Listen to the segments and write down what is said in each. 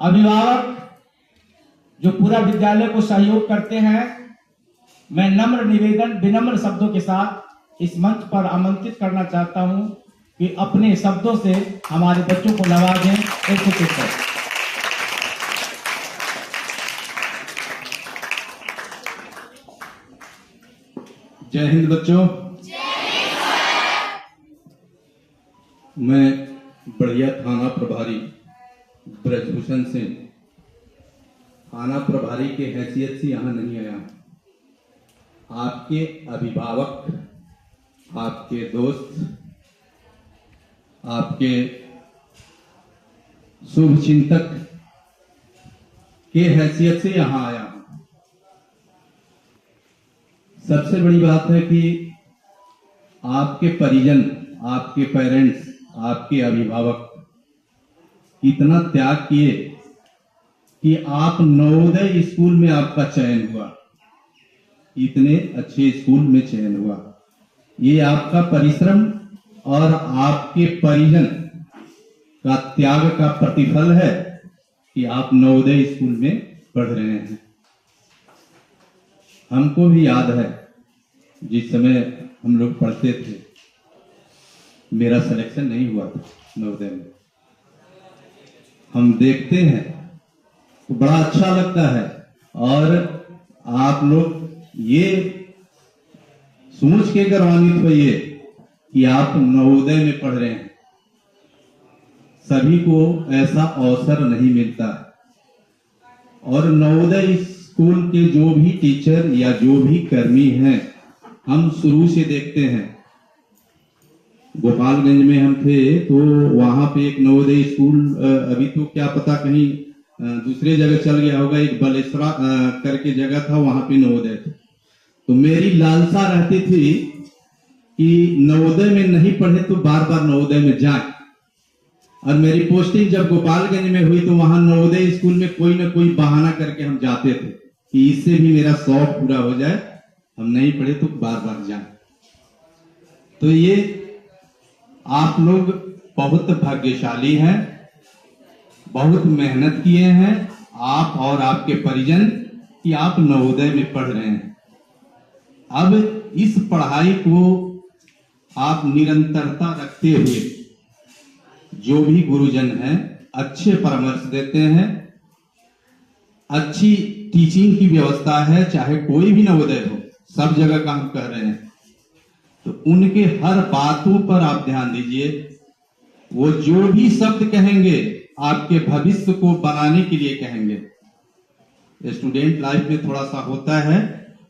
अभिभावक जो पूरा विद्यालय को सहयोग करते हैं, मैं नम्र निवेदन विनम्र शब्दों के साथ इस मंच पर आमंत्रित करना चाहता हूं कि अपने शब्दों से हमारे बच्चों को नवाजें। एक जय हिंद बच्चों। मैं बढ़िया थाना प्रभारी ब्रजभूषण सिंह थाना प्रभारी के हैसियत से यहाँ नहीं आया। आपके अभिभावक, आपके दोस्त, आपके शुभ चिंतक के हैसियत से यहाँ आया हूं। सबसे बड़ी बात है कि आपके परिजन, आपके पेरेंट्स, आपके अभिभावक इतना त्याग किए कि आप नवोदय स्कूल में आपका चयन हुआ, इतने अच्छे स्कूल में चयन हुआ। ये आपका परिश्रम और आपके परिजन का त्याग का प्रतिफल है कि आप नवोदय स्कूल में पढ़ रहे हैं। हमको भी याद है जिस समय हम लोग पढ़ते थे, मेरा सिलेक्शन नहीं हुआ था नवोदय में। हम देखते हैं तो बड़ा अच्छा लगता है और आप लोग ये सोच के गर्वान्वित होइए कि आप नवोदय में पढ़ रहे हैं। सभी को ऐसा अवसर नहीं मिलता और नवोदय स्कूल के जो भी टीचर या जो भी कर्मी हैं, हम शुरू से देखते हैं। गोपालगंज में हम थे तो वहां पे एक नवोदय स्कूल, अभी तो क्या पता कहीं दूसरे जगह चल गया होगा, एक बलेसरा करके जगह था, वहां पे नवोदय था। तो मेरी लालसा रहती थी कि नवोदय में नहीं पढ़े तो बार बार नवोदय में जाए। और मेरी पोस्टिंग जब गोपालगंज में हुई तो वहां नवोदय स्कूल में कोई ना कोई बहाना करके हम जाते थे कि इससे भी मेरा शौक पूरा हो जाए, हम नहीं पढ़े तो बार बार जाए। तो ये आप लोग बहुत भाग्यशाली हैं, बहुत मेहनत किए हैं आप और आपके परिजन कि आप नवोदय में पढ़ रहे हैं। अब इस पढ़ाई को आप निरंतरता रखते हुए, जो भी गुरुजन हैं अच्छे परामर्श देते हैं, अच्छी टीचिंग की व्यवस्था है, चाहे कोई भी नवोदय हो, सब जगह का हम कह रहे हैं, तो उनके हर बातों पर आप ध्यान दीजिए। वो जो भी शब्द कहेंगे आपके भविष्य को बनाने के लिए कहेंगे। स्टूडेंट लाइफ में थोड़ा सा होता है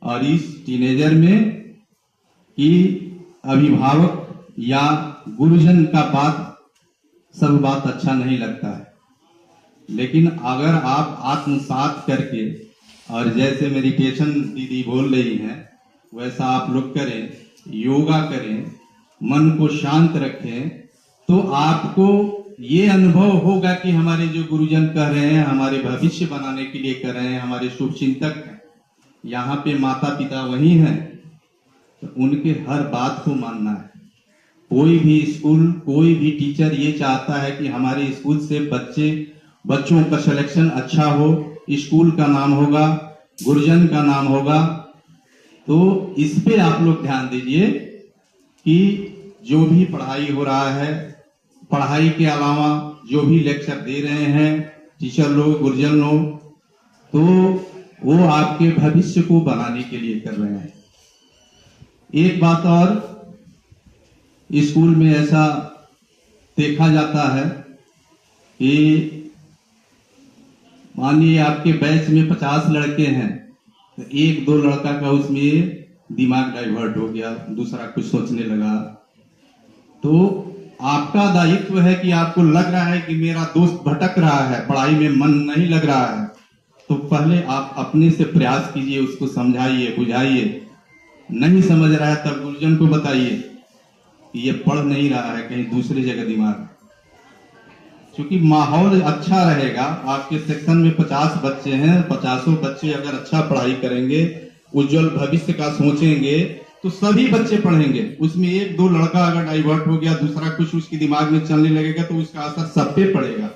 और इस टीनेजर में कि अभिभावक या गुरुजन का बात, सब बात अच्छा नहीं लगता है, लेकिन अगर आप आत्मसात करके और जैसे मेडिटेशन दीदी बोल रही हैं वैसा आप लोग करें, योगा करें, मन को शांत रखें, तो आपको ये अनुभव होगा कि हमारे जो गुरुजन कह रहे हैं, हमारे भविष्य बनाने के लिए कर रहे हैं, हमारे शुभ चिंतक हैं, यहाँ पे माता पिता वही हैं, तो उनके हर बात को मानना है। कोई भी स्कूल, कोई भी टीचर ये चाहता है कि हमारे स्कूल से बच्चों का सिलेक्शन अच्छा हो, स्कूल का नाम होगा, गुरुजन का नाम होगा। तो इस पे आप लोग ध्यान दीजिए कि जो भी पढ़ाई हो रहा है, पढ़ाई के अलावा जो भी लेक्चर दे रहे हैं टीचर लोग, गुरुजन लोग, तो वो आपके भविष्य को बनाने के लिए कर रहे हैं। एक बात और, स्कूल में ऐसा देखा जाता है कि मानिए आपके बैच में 50 लड़के हैं, तो एक दो लड़का का उसमें दिमाग डाइवर्ट हो गया, दूसरा कुछ सोचने लगा। तो आपका दायित्व है कि आपको लग रहा है कि मेरा दोस्त भटक रहा है, पढ़ाई में मन नहीं लग रहा है, तो पहले आप अपने से प्रयास कीजिए, उसको समझाइए, बुझाइए। नहीं समझ रहा है तब गुरुजन को बताइए कि ये पढ़ नहीं रहा है, कहीं दूसरी जगह दिमाग। क्योंकि माहौल अच्छा रहेगा। आपके सेक्शन में 50 बच्चे हैं, 50 बच्चे अगर अच्छा पढ़ाई करेंगे, उज्जवल भविष्य का सोचेंगे, तो सभी बच्चे पढ़ेंगे। उसमें एक दो लड़का अगर डाइवर्ट हो गया, दूसरा कुछ उसके दिमाग में चलने लगेगा, तो उसका असर सब पे पड़ेगा।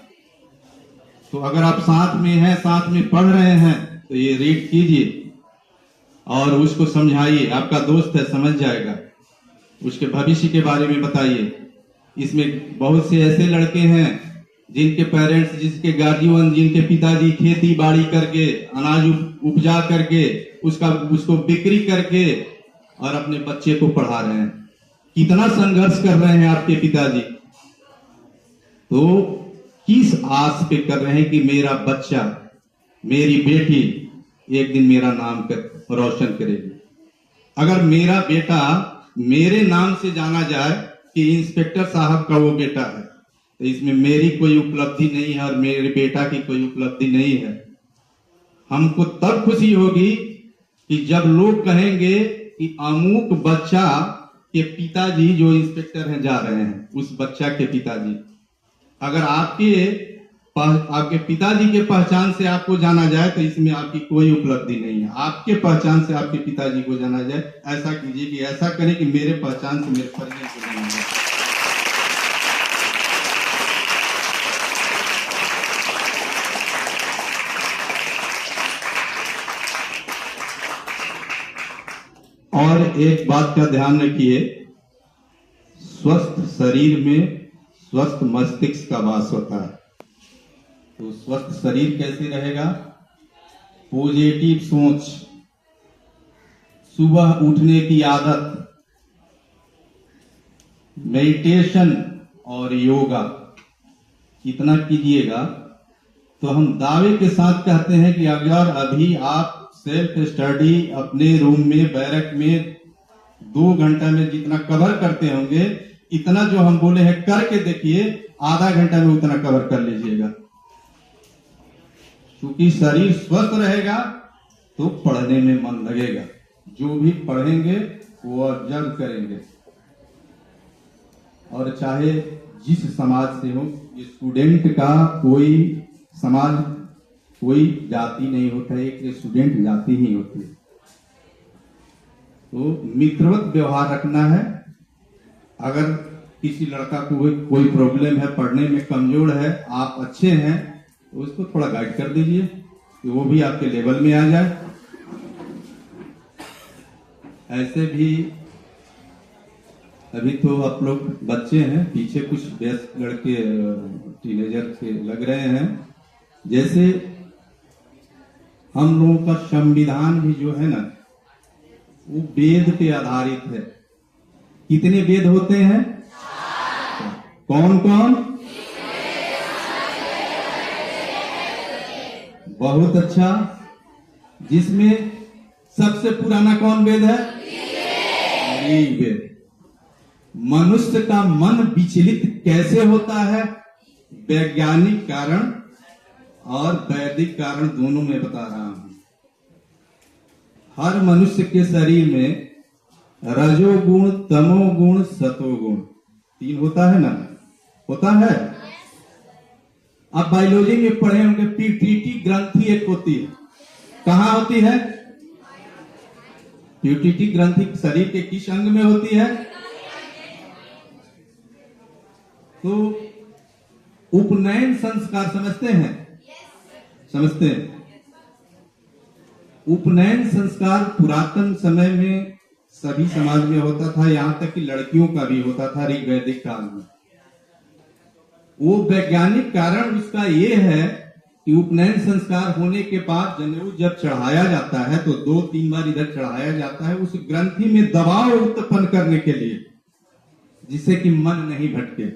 तो अगर आप साथ में हैं, साथ में पढ़ रहे हैं, तो ये रीड कीजिए और उसको समझाइए। आपका दोस्त है, समझ जाएगा। उसके भविष्य के बारे में बताइए। इसमें बहुत से ऐसे लड़के हैं जिनके पेरेंट्स, जिसके गार्जियन, जिनके पिताजी खेती बाड़ी करके, अनाज उपजा करके, उसको बिक्री करके और अपने बच्चे को पढ़ा रहे हैं। कितना संघर्ष कर रहे हैं आपके पिताजी। तो किस आस पे कर रहे हैं कि मेरा बच्चा, मेरी बेटी एक दिन मेरा नाम रोशन करेगी। अगर मेरा बेटा मेरे नाम से जाना जाए कि इंस्पेक्टर साहब का वो बेटा है, तो इसमें मेरी कोई उपलब्धि नहीं है और मेरे बेटा की कोई उपलब्धि नहीं है। हमको तब खुशी होगी कि जब लोग कहेंगे कि अमुक बच्चा के पिताजी जो इंस्पेक्टर हैं जा रहे हैं, उस बच्चा के पिताजी। अगर आपके पिताजी के पहचान से आपको जाना जाए तो इसमें आपकी कोई उपलब्धि नहीं है। आपके पहचान से आपके पिताजी को जाना जाए, ऐसा कीजिए कि ऐसा करें कि मेरे पहचान से मेरे परिजन को जाना जाए। और एक बात का ध्यान रखिए, स्वस्थ शरीर में स्वस्थ मस्तिष्क का वास होता है। तो स्वस्थ शरीर कैसे रहेगा? पॉजिटिव सोच, सुबह उठने की आदत, मेडिटेशन और योगा इतना कीजिएगा तो हम दावे के साथ कहते हैं कि अगर अभी आप सेल्फ स्टडी अपने रूम में, बैरक में 2 घंटा में जितना कवर करते होंगे, इतना जो हम बोले हैं करके देखिए, आधा घंटा में उतना कवर कर लीजिएगा। क्योंकि शरीर स्वस्थ रहेगा तो पढ़ने में मन लगेगा। जो भी पढ़ेंगे वो ऑब्जर्व करेंगे। और चाहे जिस समाज से हो, स्टूडेंट का कोई समाज, कोई जाति नहीं होता है, एक स्टूडेंट जाति ही होती है। तो मित्रवत व्यवहार रखना है। अगर किसी लड़का को कोई प्रॉब्लम है, पढ़ने में कमजोर है, आप अच्छे हैं, तो उसको थोड़ा गाइड कर दीजिए कि वो भी आपके लेवल में आ जाए। ऐसे भी अभी तो आप लोग बच्चे हैं, पीछे कुछ व्यस्त लड़के टीनेजर के लग रहे हैं। जैसे हम लोगों का संविधान भी जो है ना, वो वेद पे आधारित है। कितने वेद होते हैं? कौन कौन? बहुत अच्छा। जिसमें सबसे पुराना कौन वेद है? ऋग्वेद। मनुष्य का मन विचलित कैसे होता है? वैज्ञानिक कारण और वैदिक कारण दोनों में बता रहा हूं। हर मनुष्य के शरीर में रजोगुण, तमोगुण, सतोगुण 3 होता है ना? होता है। आप बायोलॉजी में पढ़े होंगे, पीटीटी ग्रंथि एक होती है। कहां होती है? पीटीटी ग्रंथि शरीर के किस अंग में होती है? तो उपनयन संस्कार समझते हैं? समझते हैं। उपनयन संस्कार पुरातन समय में सभी समाज में होता था, यहां तक कि लड़कियों का भी होता था ऋग्वैदिक काल में। वो वैज्ञानिक कारण उसका ये है कि उपनयन संस्कार होने के बाद जनेऊ जब चढ़ाया जाता है तो 2-3 बार इधर चढ़ाया जाता है, उस ग्रंथि में दबाव उत्पन्न करने के लिए, जिससे कि मन नहीं भटके।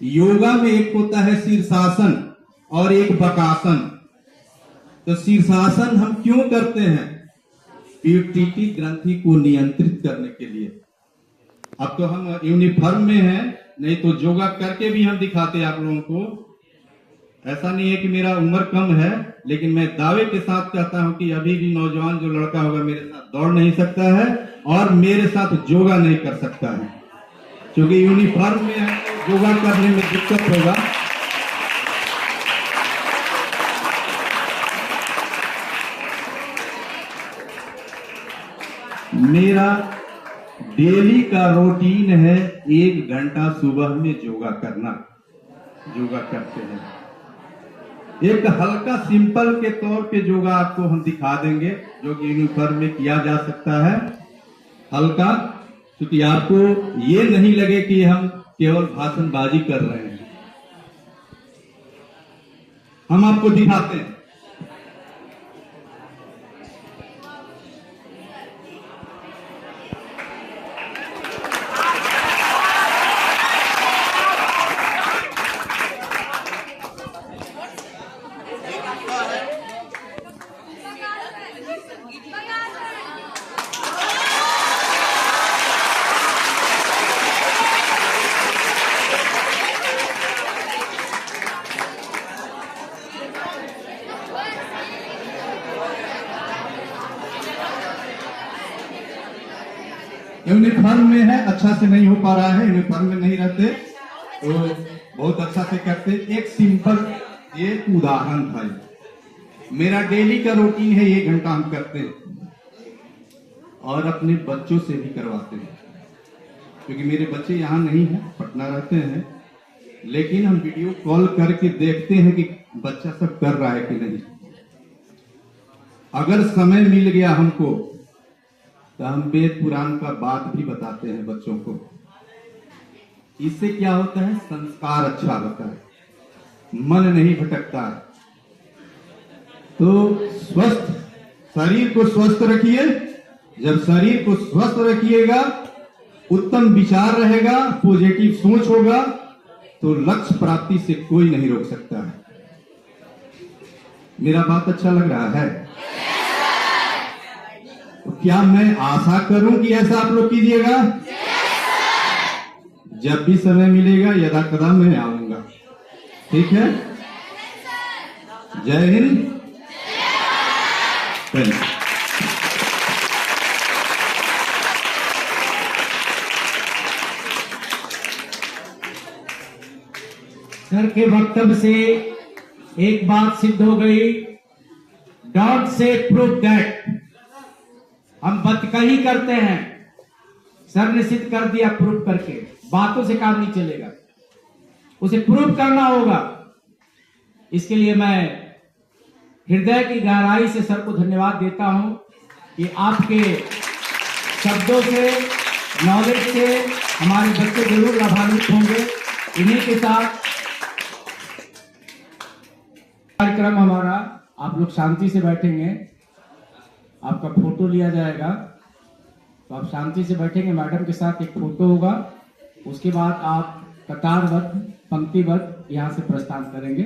योगा में एक होता है शीर्षासन और एक बकासन। तो शीर्षासन हम क्यों करते हैं? पीटीटी ग्रंथि को नियंत्रित करने के लिए। अब तो हम यूनिफॉर्म में हैं, नहीं तो योगा करके भी हम दिखाते हैं आप लोगों को। ऐसा नहीं है कि मेरा उम्र कम है, लेकिन मैं दावे के साथ कहता हूं कि अभी भी नौजवान जो लड़का होगा मेरे साथ दौड़ नहीं सकता है और मेरे साथ योगा नहीं कर सकता है, क्योंकि यूनिफॉर्म में योगा करने में दिक्कत होगा। मेरा डेली का रूटीन है 1 घंटा सुबह में योगा करना। योगा करते हैं। एक हल्का सिंपल के तौर पे योगा आपको हम दिखा देंगे, जो कि यूनिफॉर्म में किया जा सकता है। हल्का, क्योंकि आपको ये नहीं लगे कि हम केवल भाषणबाजी कर रहे हैं। हम आपको दिखाते हैं। यूनिफॉर्म में है, अच्छा से नहीं हो पा रहा है, यूनिफॉर्म में नहीं रहते तो बहुत अच्छा से करते। एक सिंपल ये उदाहरण था, मेरा डेली का रूटीन है, 1 घंटा हम करते हैं और अपने बच्चों से भी करवाते हैं, क्योंकि मेरे बच्चे यहाँ नहीं हैं, पटना रहते हैं, लेकिन हम वीडियो कॉल करके देखते हैं कि बच्चा सब कर रहा है कि नहीं। अगर समय मिल गया हमको तो हम वेद पुराण का बात भी बताते हैं बच्चों को। इससे क्या होता है, संस्कार अच्छा होता है, मन नहीं भटकता है। तो स्वस्थ शरीर को स्वस्थ रखिए। जब शरीर को स्वस्थ रखिएगा, उत्तम विचार रहेगा, पॉजिटिव सोच होगा, तो लक्ष्य प्राप्ति से कोई नहीं रोक सकता है। मेरा बात अच्छा लग रहा है? तो क्या मैं आशा करूं कि ऐसा आप लोग कीजिएगा? जब भी समय मिलेगा यदा कदा मैं आऊंगा, ठीक है? जय हिंद। सर के वक्तव्य से एक बात सिद्ध हो गई, डोंट से प्रूव दैट। हम बतकही करते हैं, सर ने सिद्ध कर दिया प्रूव करके। बातों से काम नहीं चलेगा, उसे प्रूव करना होगा। इसके लिए मैं हृदय की गहराई से सर को धन्यवाद देता हूं कि आपके शब्दों से, नॉलेज से हमारे बच्चे जरूर लाभान्वित होंगे। इन्हीं के साथ कार्यक्रम हमारा, आप लोग शांति से बैठेंगे, आपका फोटो लिया जाएगा, तो आप शांति से बैठेंगे, मैडम के साथ एक फोटो होगा, उसके बाद आप कतारबद्ध पंक्तिबद्ध यहां से प्रस्थान करेंगे।